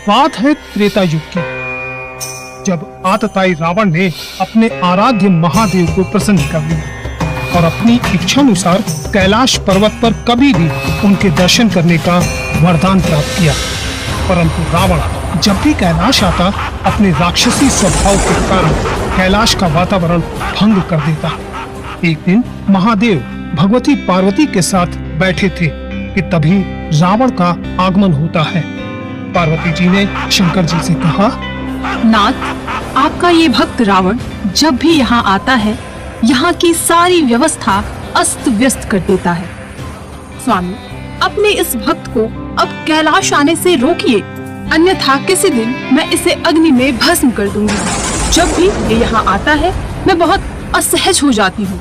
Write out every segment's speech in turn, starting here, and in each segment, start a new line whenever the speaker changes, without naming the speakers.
बात है त्रेता युग की, जब आतताई रावण ने अपने आराध्य महादेव को प्रसन्न कर लिया और अपनी इच्छानुसार कैलाश पर्वत पर कभी भी उनके दर्शन करने का वरदान प्राप्त किया। परंतु रावण जब भी कैलाश आता, अपने राक्षसी स्वभाव के कारण कैलाश का वातावरण भंग कर देता। एक दिन महादेव भगवती पार्वती के साथ बैठे थे कि तभी रावण का आगमन होता है। पार्वती जी ने शंकर जी से कहा,
नाथ, आपका ये भक्त रावण जब भी यहाँ आता है, यहाँ की सारी व्यवस्था अस्त व्यस्त कर देता है। स्वामी, अपने इस भक्त को अब कैलाश आने से रोकिए, अन्यथा किसी दिन मैं इसे अग्नि में भस्म कर दूंगी। जब भी ये यहाँ आता है, मैं बहुत असहज हो जाती हूँ।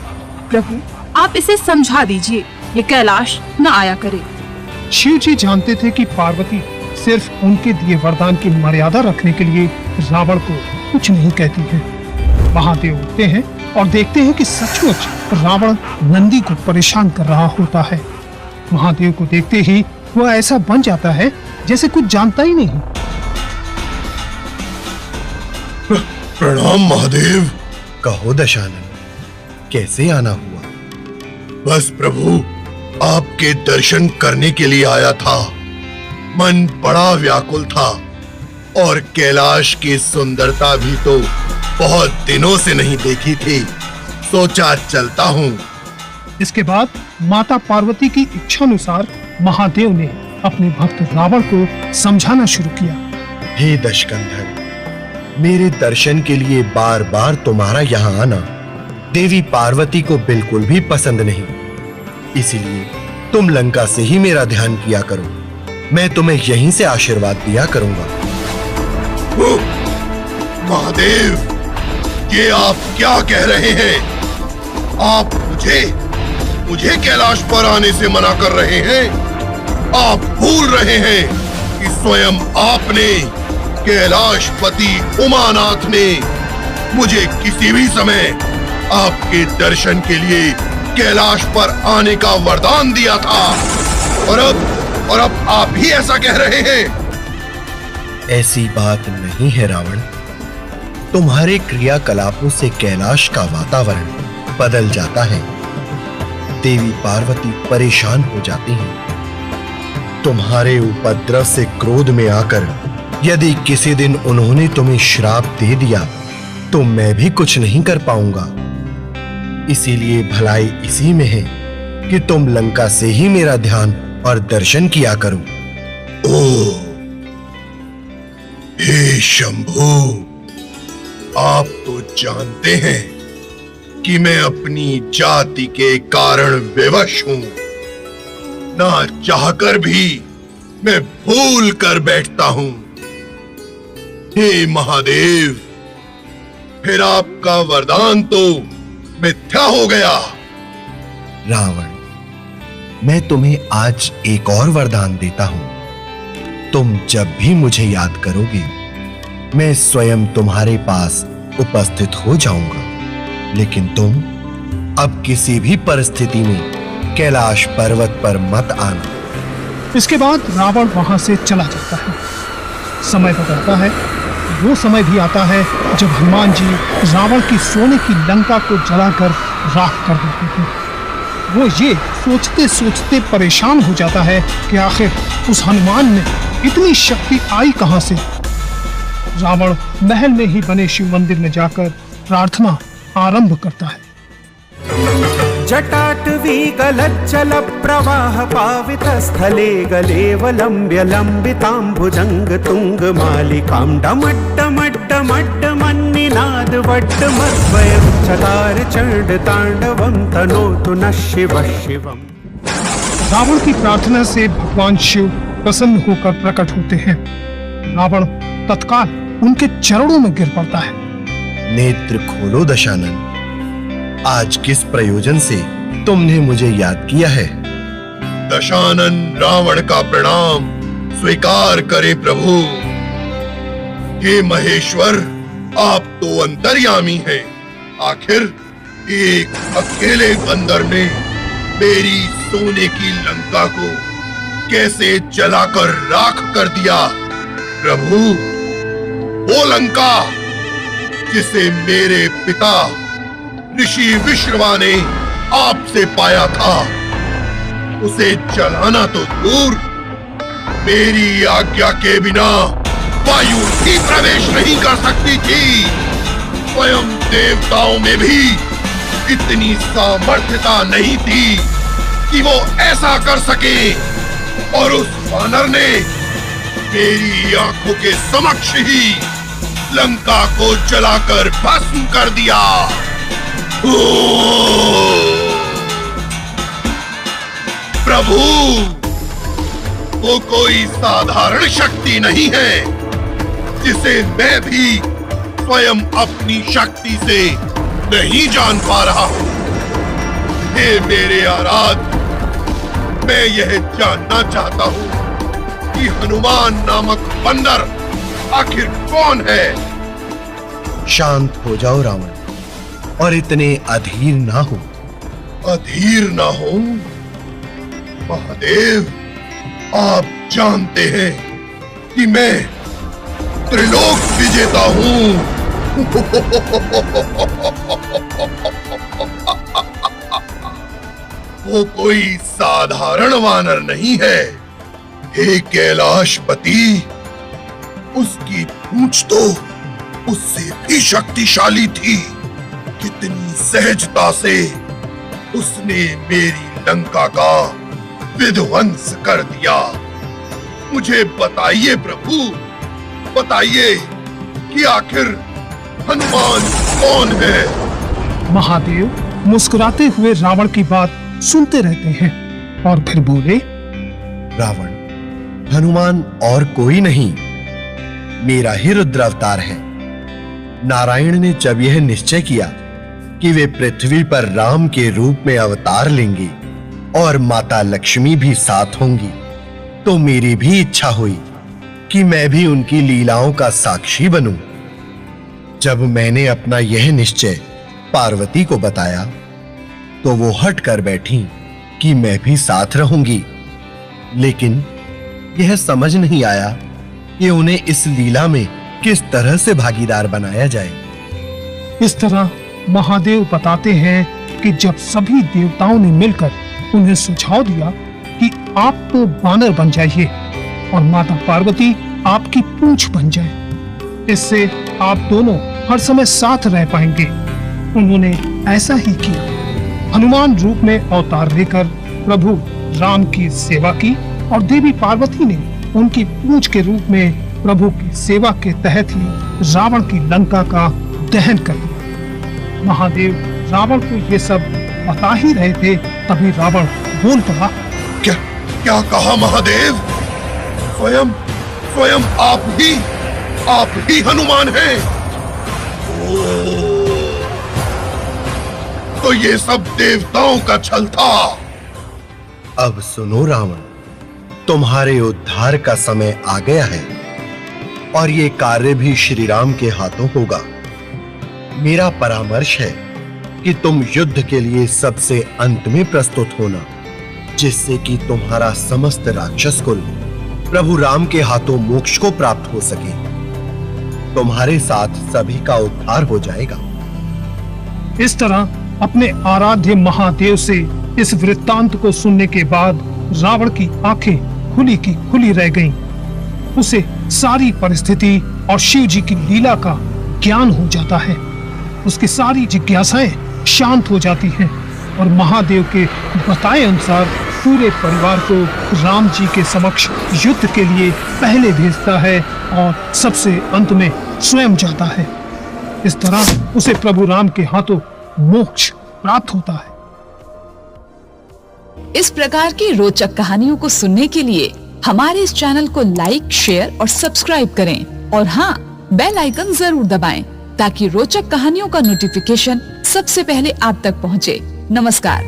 प्रभु, आप इसे समझा दीजिए, ये कैलाश न आया करे।
शिव जी जानते थे कि पार्वती सिर्फ उनके दिए वरदान की मर्यादा रखने के लिए रावण को कुछ नहीं कहती है। महादेव उठते हैं और देखते हैं कि सचमुच रावण नंदी को परेशान कर रहा होता है। महादेव को देखते ही वह ऐसा बन जाता है जैसे कुछ जानता ही नहीं।
प्रणाम महादेव।
कहो दशानन, कैसे आना हुआ?
बस प्रभु, आपके दर्शन करने के लिए आया था। मन बड़ा व्याकुल था और कैलाश की सुंदरता भी तो बहुत दिनों से नहीं देखी थी। सोचा चलता हूँ।
इसके बाद माता पार्वती की इच्छानुसार महादेव ने अपने भक्त रावण को समझाना शुरू किया।
हे दशकंधर, मेरे दर्शन के लिए बार बार तुम्हारा यहाँ आना देवी पार्वती को बिल्कुल भी पसंद नहीं। इसीलिए तुम लंका से ही मेरा ध्यान किया करो। मैं तुम्हें यहीं से आशीर्वाद दिया करूंगा।
महादेव, ये आप क्या कह रहे हैं? आप मुझे कैलाश पर आने से मना कर रहे हैं? आप भूल रहे हैं कि स्वयं आपने, कैलाशपति उमानाथ ने मुझे किसी भी समय आपके दर्शन के लिए कैलाश पर आने का वरदान दिया था। और अब आप ही ऐसा कह रहे हैं?
ऐसी बात नहीं है रावण। तुम्हारे क्रियाकलापों से कैलाश का वातावरण बदल जाता है। देवी पार्वती परेशान हो जाती हैं। तुम्हारे उपद्रव से क्रोध में आकर यदि किसी दिन उन्होंने तुम्हें श्राप दे दिया तो मैं भी कुछ नहीं कर पाऊंगा। इसीलिए भलाई इसी में है कि तुम लंका से ही मेरा ध्यान और दर्शन किया करो।
ओह, हे शंभू, आप तो जानते हैं कि मैं अपनी जाति के कारण विवश हूं। ना चाहकर भी मैं भूल कर बैठता हूं। हे महादेव, फिर आपका वरदान तो मिथ्या हो गया।
रावण, मैं तुम्हें आज एक और वरदान देता हूं। तुम जब भी मुझे याद करोगे, मैं स्वयं तुम्हारे पास उपस्थित हो जाऊंगा। लेकिन तुम अब किसी भी परिस्थिति में कैलाश पर्वत पर मत आना।
इसके बाद रावण वहां से चला जाता है। समय बदलता है। वो समय भी आता है जब हनुमान जी रावण की सोने की लंका को जलाकर राख कर देते हैं। वो ये सोचते सोचते परेशान हो जाता है कि आखिर उस हनुमान में इतनी शक्ति आई कहां से। रावण महल में ही बने शिव मंदिर में जाकर प्रार्थना आरंभ करता है।
जटाटवी गलज्जल प्रवाह पावित स्थले गलेवलंब्य लंबितांबुजंग तुंग मालिकां डमड्डमड्डमड्डमन्निनाद वड्डमद्वयं चकार चंड तांडवं तनोतु नः शिवः शिवम्।
रावण की प्रार्थना से भगवान शिव प्रसन्न होकर प्रकट होते हैं। रावण तत्काल उनके चरणों में गिर पड़ता है।
नेत्र खोलो दशानन, आज किस प्रयोजन से तुमने मुझे याद किया है?
दशानन रावण का प्रणाम स्वीकार करे प्रभु। हे महेश्वर, आप तो अंतर्यामी हैं। आखिर एक अकेले बंदर ने मेरी सोने की लंका को कैसे जलाकर राख कर दिया? प्रभु, वो लंका जिसे मेरे पिता ऋषि विश्रवा ने आपसे पाया था, उसे जलाना तो दूर, मेरी आज्ञा के बिना वायु भी प्रवेश नहीं कर सकती थी। स्वयं देवताओं में भी इतनी सामर्थ्यता नहीं थी कि वो ऐसा कर सके, और उस वानर ने मेरी आंखों के समक्ष ही लंका को जलाकर भस्म कर दिया। प्रभु, वो कोई साधारण शक्ति नहीं है जिसे मैं भी स्वयं अपनी शक्ति से नहीं जान पा रहा हूं। हे मेरे आराध्य, मैं यह जानना चाहता हूं कि हनुमान नामक बंदर आखिर कौन है?
शांत हो जाओ रावण, और इतने अधीर ना हो।
अधीर ना हो? महादेव, आप जानते हैं कि मैं त्रिलोक विजेता हूं। वो कोई साधारण वानर नहीं है। हे कैलाशपति, उसकी पूंछ तो उससे भी शक्तिशाली थी। कितनी सहजता से उसने मेरी लंका का विध्वंस कर दिया। मुझे बताइए प्रभु, बताइए कि आखिर हनुमान कौन है?
महादेव मुस्कुराते हुए रावण की बात सुनते रहते हैं और फिर बोले,
रावण, हनुमान और कोई नहीं, मेरा ही रुद्रावतार है। नारायण ने जब यह निश्चय किया कि वे पृथ्वी पर राम के रूप में अवतार लेंगे और माता लक्ष्मी भी साथ होंगी, तो मेरी भी इच्छा हुई कि मैं भी उनकी लीलाओं का साक्षी बनूं। जब मैंने अपना यह निश्चय पार्वती को बताया, तो वो हट कर बैठी कि मैं भी साथ रहूंगी, लेकिन यह समझ नहीं आया कि उन्हें इस लीला में किस तरह से भागीदार बनाया जाए।
इस तरह महादेव बताते हैं कि जब सभी देवताओं ने मिलकर उन्हें सुझाव दिया कि आप तो वानर बन जाइए और माता पार्वती आपकी पूंछ बन जाए, इससे आप दोनों हर समय साथ रह पाएंगे, उन्होंने ऐसा ही किया। हनुमान रूप में अवतार लेकर प्रभु राम की सेवा की और देवी पार्वती ने उनकी पूंछ के रूप में प्रभु की सेवा के तहत ही रावण की लंका का दहन कर दिया। महादेव रावण को ये सब बता ही रहे थे, तभी रावण बोल पड़ा,
क्या कहा महादेव? स्वयं आप ही हनुमान हैं? तो ये सब देवताओं का छल था।
अब सुनो रावण, तुम्हारे उद्धार का समय आ गया है और ये कार्य भी श्री राम के हाथों होगा। मेरा परामर्श है कि तुम युद्ध के लिए सबसे अंत में प्रस्तुत होना, जिससे कि तुम्हारा समस्त राक्षस कुल प्रभु राम के हाथों मोक्ष को प्राप्त हो सके। तुम्हारे साथ सभी का उद्धार हो जाएगा।
इस तरह अपने आराध्य महादेव से इस वृत्तांत को सुनने के बाद रावण की आंखें खुली की खुली रह गईं। उसे सारी परिस्थिति और शिव जी की लीला का ज्ञान हो जाता है। उसकी सारी जिज्ञासाएं शांत हो जाती हैं और महादेव के बताए अनुसार पूरे परिवार को राम जी के समक्ष युद्ध के लिए पहले भेजता है और सबसे अंत में स्वयं जाता है। इस तरह उसे प्रभु राम के हाथों मोक्ष प्राप्त होता है।
इस प्रकार की रोचक कहानियों को सुनने के लिए हमारे इस चैनल को लाइक, शेयर और सब्सक्राइब करें और हाँ, बेल आइकन जरूर दबाएं ताकि रोचक कहानियों का नोटिफिकेशन सबसे पहले आप तक पहुंचे। नमस्कार।